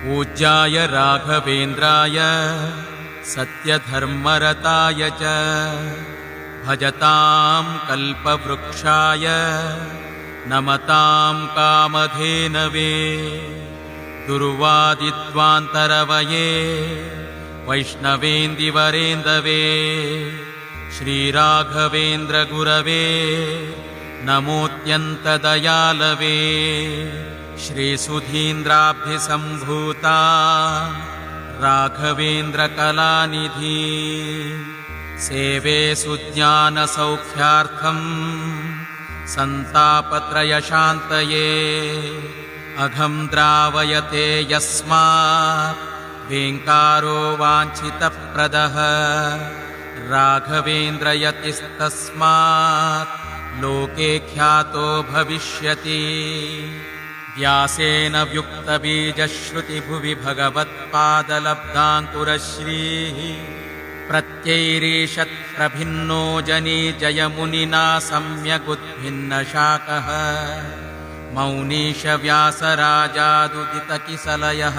पूज्याय राघवेन्द्राय सत्यधर्मरताय च भजतां कल्पवृक्षाय नमतां कामधेनवे दुर्वादिध्वान्तरवये वैष्णवेन्दिवरेन्दवे श्रीराघवेन्द्रगुरवे नमोऽत्यन्तदयालवे श्रीसुधीन्द्राब्धिसम्भूता राघवेन्द्रकलानिधि सेवे सुज्ञानसौख्यार्थं सन्तापत्रयशान्तये अघं द्रावयते यस्मात् वेङ्कारो वाञ्छितप्रदः राघवेन्द्रयतिस्तस्मात् लोके ख्यातो भविष्यति। व्यासेन व्युक्तबीजश्रुतिभुवि भगवत्पादलब्धाङ्कुरश्रीः प्रत्यैरीशत्प्रभिन्नो जनी जयमुनिना सम्यगुद्भिन्नशाकः मौनीशव्यासराजादुदितकिसलयः